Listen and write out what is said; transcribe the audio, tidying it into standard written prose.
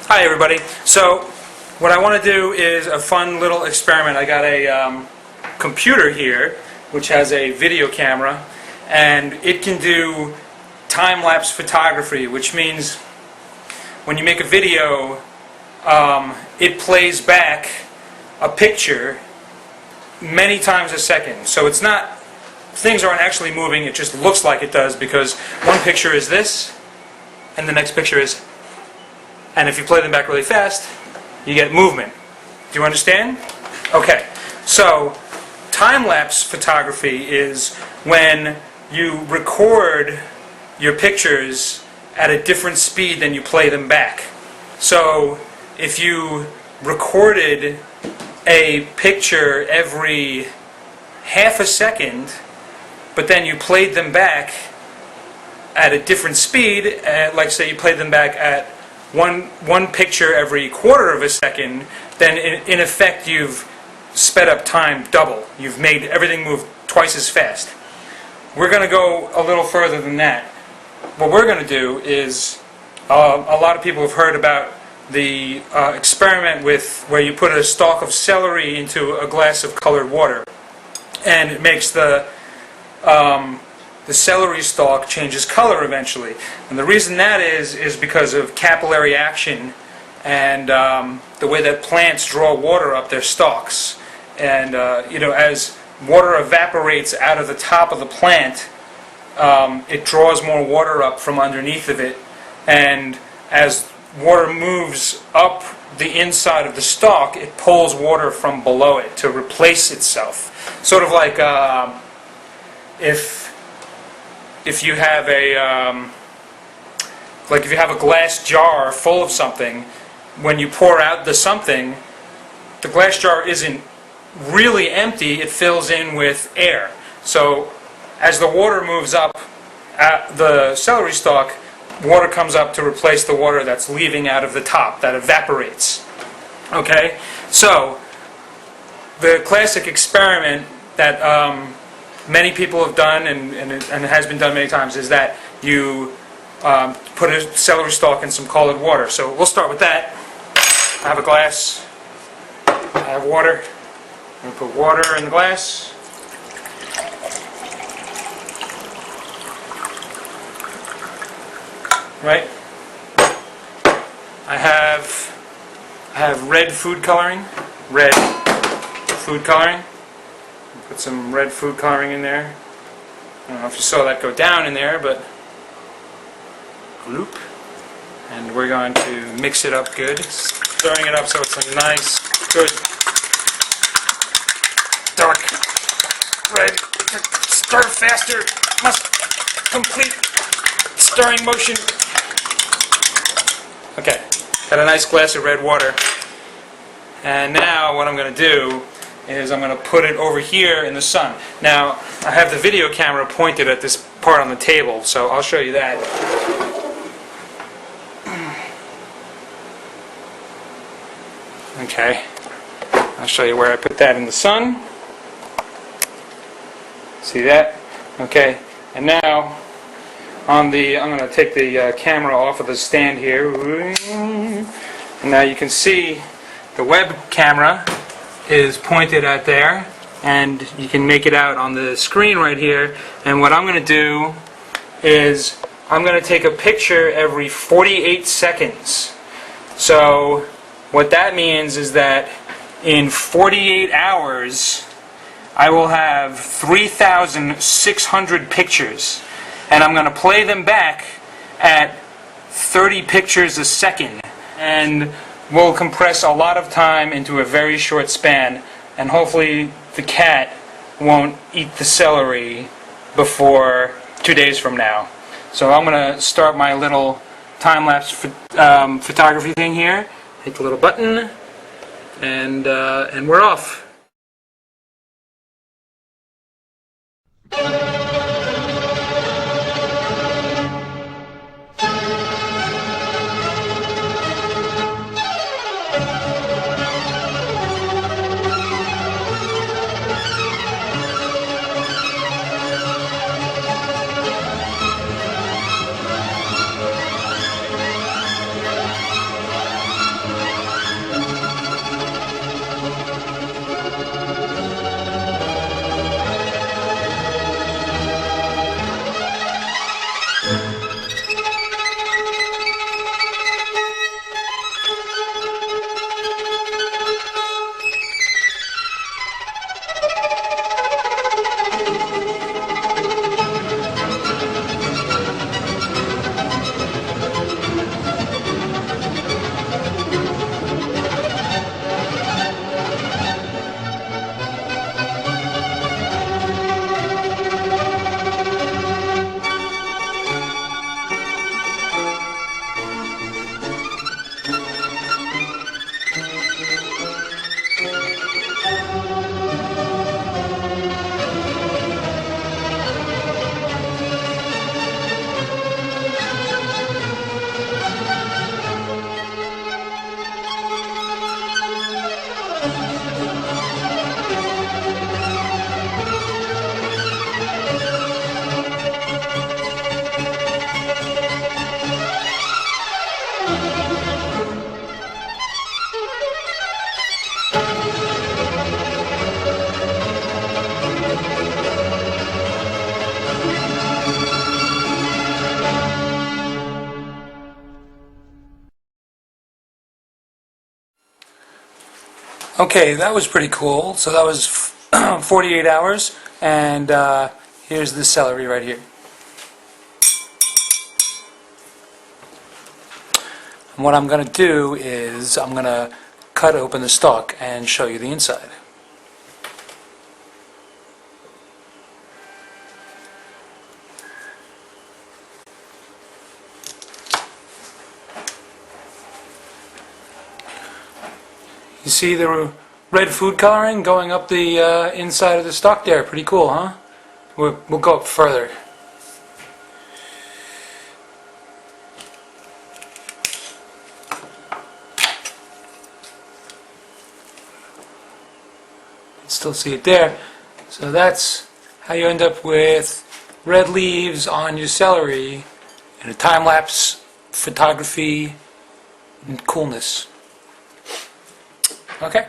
Hi everybody. So what I want to do is a fun little experiment. I got a computer here which has a video camera, and it can do time-lapse photography, which means when you make a video it plays back a picture many times a second. So it's not, things aren't actually moving, it just looks like it does, because one picture is this and the next picture is, and if you play them back really fast, you get movement. Do you understand? Okay, so time-lapse photography is when you record your pictures at a different speed than you play them back. So if you recorded a picture every half a second, but then you played them back at a different speed, like say you played them back at one picture every quarter of a second, then in effect you've sped up time double. You've made everything move twice as fast. We're going to go a little further than that. What we're going to do is, a lot of people have heard about the experiment with where you put a stalk of celery into a glass of colored water, and it makes the celery stalk changes color eventually. And the reason that is because of capillary action and the way that plants draw water up their stalks. And as water evaporates out of the top of the plant, it draws more water up from underneath of it, and as water moves up the inside of the stalk, it pulls water from below it to replace itself. Sort of like if you have a glass jar full of something, when you pour out the something, the glass jar isn't really empty, it fills in with air. So as the water moves up the celery stalk, water comes up to replace the water that's leaving out of the top, that evaporates. Okay? So the classic experiment that many people have done, and it has been done many times, is that you put a celery stalk in some colored water. So we'll start with that. I have a glass. I have water. I'm going to put water in the glass. Right? I have red food coloring. Red food coloring. Put some red food coloring in there. I don't know if you saw that go down in there, but gloop. And we're going to mix it up good, stirring it up so it's a nice, good, dark red. Stir faster. Must complete stirring motion. Okay, got a nice glass of red water. And now what I'm going to do is I'm going to put it over here in the sun. Now, I have the video camera pointed at this part on the table, so I'll show you that. Okay, I'll show you where I put that in the sun. See that? Okay, and now I'm going to take the camera off of the stand here. And now you can see the web camera is pointed at there, and you can make it out on the screen right here. And what I'm going to do is I'm going to take a picture every 48 seconds. So what that means is that in 48 hours I will have 3,600 pictures, and I'm going to play them back at 30 pictures a second, and we'll compress a lot of time into a very short span, and hopefully the cat won't eat the celery before 2 days from now. So I'm going to start my little time-lapse photography thing here. Hit the little button, and we're off. Okay, that was pretty cool. So that was 48 hours, and here's the celery right here. And what I'm going to do is I'm going to cut open the stalk and show you the inside. You see the red food coloring going up the inside of the stalk there? Pretty cool, huh? We'll go up further. Still see it there. So that's how you end up with red leaves on your celery in a time-lapse photography and coolness. Okay.